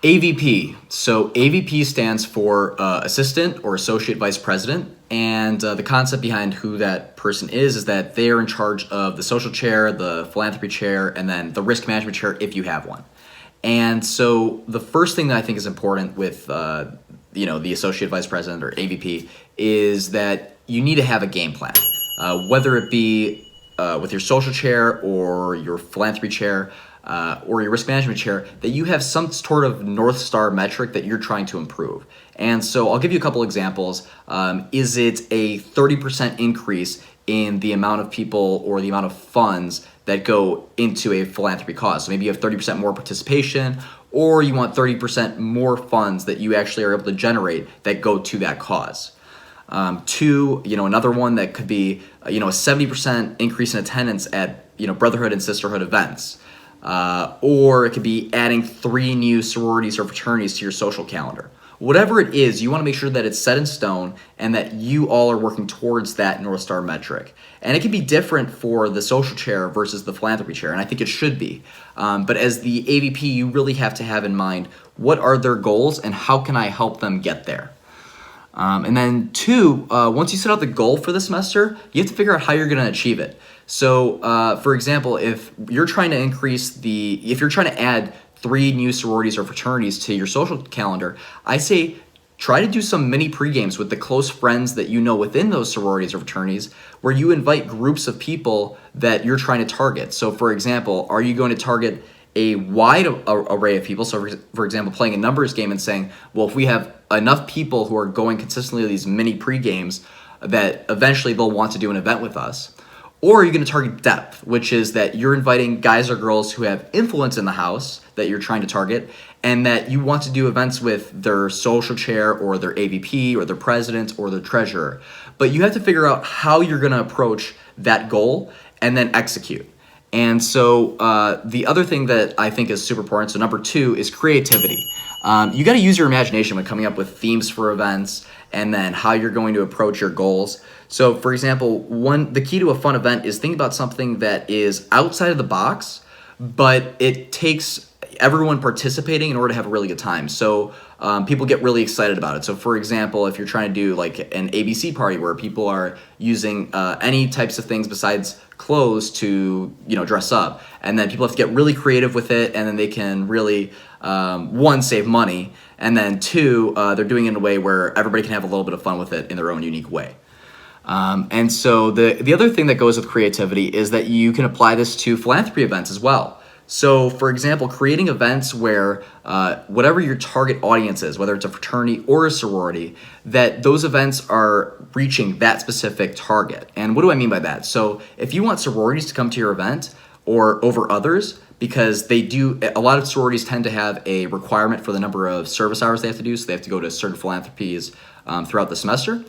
AVP. So AVP stands for Assistant or Associate Vice President. And the concept behind who that person is that they are in charge of the social chair, the philanthropy chair, and then the risk management chair if you have one. And so the first thing that I think is important with the Associate Vice President or AVP is that you need to have a game plan, whether it be with your social chair or your philanthropy chair or your risk management chair, that you have some sort of North Star metric that you're trying to improve. And so I'll give you a couple examples. Is it a 30% increase in the amount of people or the amount of funds that go into a philanthropy cause? So maybe you have 30% more participation, or you want 30% more funds that you actually are able to generate that go to that cause. Two, another one that could be, a 70% increase in attendance at, brotherhood and sisterhood events. Or it could be adding 3 new sororities or fraternities to your social calendar. Whatever it is, you want to make sure that it's set in stone and that you all are working towards that North Star metric. And it can be different for the social chair versus the philanthropy chair, and I think it should be. But as the AVP, you really have to have in mind what are their goals and how can I help them get there. And then 2, once you set out the goal for the semester, you have to figure out how you're going to achieve it. So, for example, if you're trying to add 3 new sororities or fraternities to your social calendar, I say try to do some mini pre-games with the close friends that you know within those sororities or fraternities, where you invite groups of people that you're trying to target. So, for example, are you going to target a wide array of people? So, for example, playing a numbers game and saying, well, if we have enough people who are going consistently to these mini pre-games, that eventually they'll want to do an event with us. Or are you going to target depth, which is that you're inviting guys or girls who have influence in the house that you're trying to target, and that you want to do events with their social chair or their AVP or their president or their treasurer. But you have to figure out how you're going to approach that goal and then execute. And so the other thing that I think is super important, so number 2, is creativity. You got to use your imagination when coming up with themes for events and then how you're going to approach your goals. So, for example, the key to a fun event is think about something that is outside of the box, but it takes everyone participating in order to have a really good time. So people get really excited about it. So, for example, if you're trying to do like an ABC party where people are using any types of things besides clothes to dress up, and then people have to get really creative with it, and then they can really 1, save money, and then 2, they're doing it in a way where everybody can have a little bit of fun with it in their own unique way. And so the other thing that goes with creativity is that you can apply this to philanthropy events as well. So, for example, creating events where whatever your target audience is, whether it's a fraternity or a sorority, that those events are reaching that specific target. And what do I mean by that? So if you want sororities to come to your event or over others, because a lot of sororities tend to have a requirement for the number of service hours they have to do, so they have to go to certain philanthropies throughout the semester.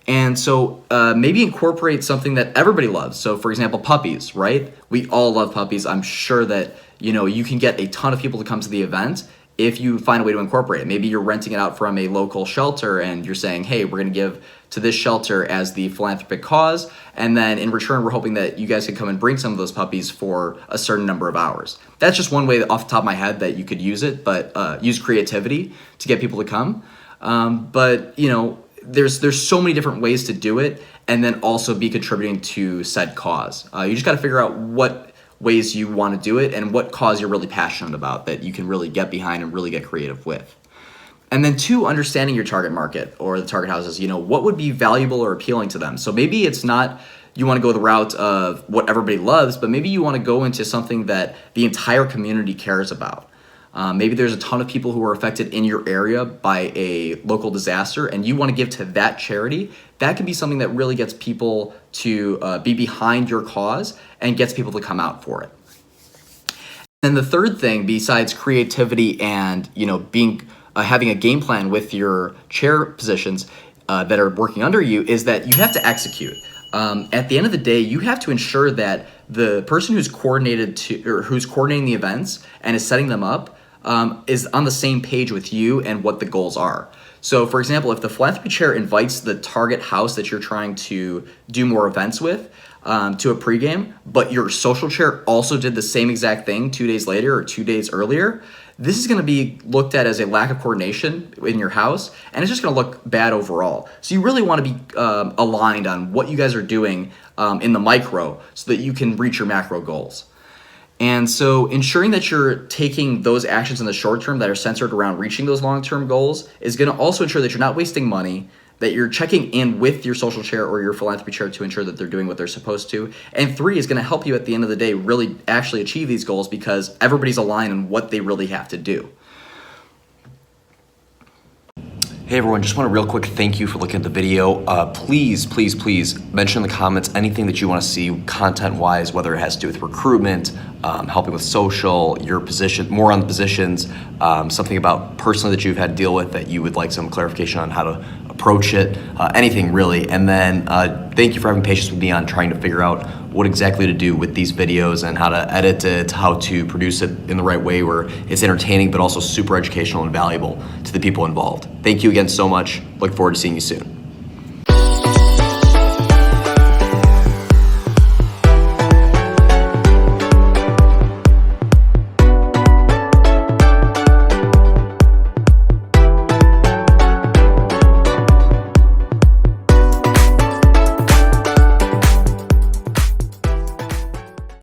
And so maybe incorporate something that everybody loves. So, for example, puppies, right? We all love puppies. I'm sure that you can get a ton of people to come to the event if you find a way to incorporate it. Maybe you're renting it out from a local shelter and you're saying, hey, we're going to give to this shelter as the philanthropic cause, and then in return we're hoping that you guys can come and bring some of those puppies for a certain number of hours. That's just one way off the top of my head that you could use it, but use creativity to get people to come. But there's so many different ways to do it, and then also be contributing to said cause. You just got to figure out what ways you want to do it and what cause you're really passionate about that you can really get behind and really get creative with. And then 2, understanding your target market or the target houses, what would be valuable or appealing to them. So maybe it's not you want to go the route of what everybody loves, but maybe you want to go into something that the entire community cares about. Maybe there's a ton of people who are affected in your area by a local disaster, and you want to give to that charity. That can be something that really gets people to be behind your cause and gets people to come out for it. And the third thing, besides creativity and having a game plan with your chair positions that are working under you, is that you have to execute. At the end of the day, you have to ensure that the person who's coordinating the events and is setting them up is on the same page with you and what the goals are. So, for example, if the philanthropy chair invites the target house that you're trying to do more events with, to a pregame, but your social chair also did the same exact thing 2 days later or 2 days earlier, this is going to be looked at as a lack of coordination in your house, and it's just going to look bad overall. So you really want to be aligned on what you guys are doing in the micro so that you can reach your macro goals. And so ensuring that you're taking those actions in the short term that are centered around reaching those long-term goals is going to also ensure that you're not wasting money, that you're checking in with your social chair or your philanthropy chair to ensure that they're doing what they're supposed to. And 3 is going to help you at the end of the day really actually achieve these goals because everybody's aligned on what they really have to do. Hey everyone, just want to real quick thank you for looking at the video. Please mention in the comments anything that you want to see content-wise, whether it has to do with recruitment, helping with social, your position, more on the positions, something about personally that you've had to deal with that you would like some clarification on how to approach it, anything really. And then thank you for having patience with me on trying to figure out what exactly to do with these videos and how to edit it, how to produce it in the right way where it's entertaining but also super educational and valuable to the people involved. Thank you again so much. Look forward to seeing you soon.